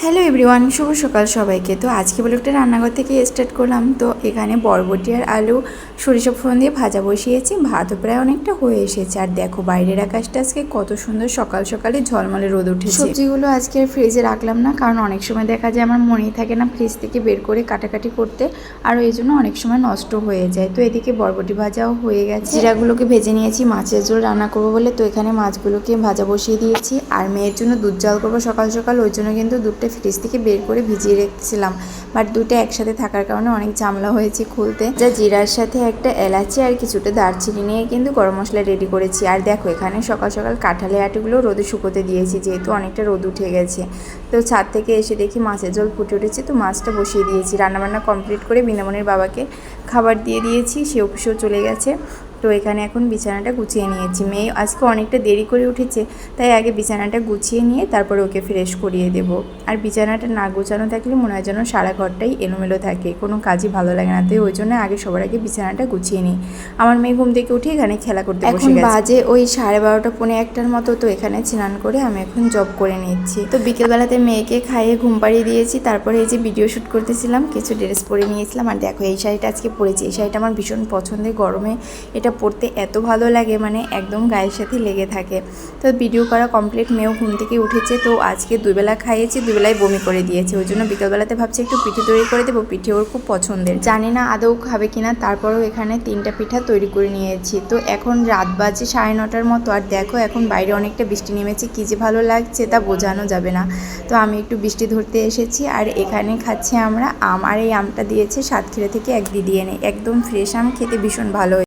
Hello everyone, শুভ সকাল সবাইকে। তো আজকে ব্লগটা রান্নাঘর থেকে স্টার্ট করলাম। তো এখানে বরবটি আর আলু সরিষা ফোড়ন দিয়ে ভাজা বসিয়েছি। ভাতও প্রায় অনেকটা হয়ে এসেছে। আর দেখো বাইরের আকাশটা আজকে কত সুন্দর, সকাল সকালে ঝলমলে রোদ উঠেছে। সবজিগুলো আজকে ফ্রিজে রাখলাম না, কারণ অনেক সময় দেখা যায় আমার মনেই থাকে না ফ্রিজ থেকে বের করে কাটাকাটি করতে, আর এই জন্য অনেক সময় নষ্ট হয়ে যায়। তো এদিকে বরবটি ভাজাও হয়ে গেছে। জিরাগুলোকে ভেজে নিয়েছি মাছের ঝোল রান্না করবো বলে। তো এখানে মাছগুলোকে ভাজা বসিয়ে দিয়েছি। আর মেয়ের জন্য দুধ জাল করবো সকাল সকাল, ওই জন্য কিন্তু দুধটা ফ্রিজ থেকে বের করে ভিজিয়ে রেখেছিলাম। বাট দুটো একসাথে থাকার কারণে অনেক ঝামেলা হয়েছে খুলতে। যা জিরার সাথে একটা এলাচি আর কিছুটা দারচিনি নিয়ে কিন্তু গরম মশলা রেডি করেছি। আর দেখো এখানে সকাল সকাল কাঁঠালের আটিগুলো রোদে শুকোতে দিয়েছি, যেহেতু অনেকটা রোদ উঠে গেছে। তো ছাদ থেকে এসে দেখি মাছের ঝোল ফুটে উঠেছে, তো মাছটা বসিয়ে দিয়েছি। রান্নাবান্না কমপ্লিট করে বিনামনির বাবাকে খাবার দিয়ে দিয়েছি, সে অফিসেও চলে গেছে। তো এখানে এখন বিছানাটা গুছিয়ে নিয়েছি। মেয়ে আজকে অনেকটা দেরি করে উঠেছে, তাই আগে বিছানাটা গুছিয়ে নিয়ে তারপরে ওকে ফ্রেশ করিয়ে দেবো। আর বিছানাটা না গোছানো থাকলে মনে হয় যেন সারা ঘরটাই এলোমেলো থাকে, কোনো কাজই ভালো লাগে না। তাই ওই জন্য আগে সবার আগে বিছানাটা গুছিয়ে নিই। আমার মেয়ে ঘুম থেকে উঠে এখানে খেলা করতে বসে গেছে। এখন বাজে ওই 12:30 পৌনে 1টার মতো। তো এখানে স্নান করে আমি এখন জব করে নিচ্ছি। তো বিকেলবেলাতে মেয়েকে খাইয়ে ঘুম পাড়িয়ে দিয়েছি। তারপরে এই যে ভিডিও শ্যুট করতেছিলাম, কিছু ড্রেস পরে নিয়েছিলাম। আর দেখো এই শাড়িটা আজকে পরেছি। এই শাড়িটা আমার ভীষণ পছন্দের, গরমে এটা পরতে এত ভালো লাগে, মানে একদম গায়ের সাথে লেগে থাকে। তো ভিডিও করা কমপ্লিট, মেয়েও ঘুম থেকে উঠেছে। তো আজকে দুবেলা খাইয়েছি, দুবেলায় বমি করে দিয়েছে। ওই জন্য বিকেলবেলাতে ভাবছি একটু পিঠে তৈরি করে দেবো। পিঠে ওর খুব পছন্দের, জানি না আদৌ খাবে কিনা। তারপরেও এখানে 3টা পিঠা তৈরি করে নিয়েছি। তো এখন রাত বাজে 9:30 মতো। আর দেখো এখন বাইরে অনেকটা বৃষ্টি নেমেছে, কী যে ভালো লাগছে তা বোঝানো যাবে না। তো আমি একটু বৃষ্টি ধরতে এসেছি। আর এখানে খাচ্ছি আমরা আম। আর এই আমটা দিয়েছে সাতক্ষীরা থেকে এক দিদি এনে, একদম ফ্রেশ আম, খেতে ভীষণ ভালো।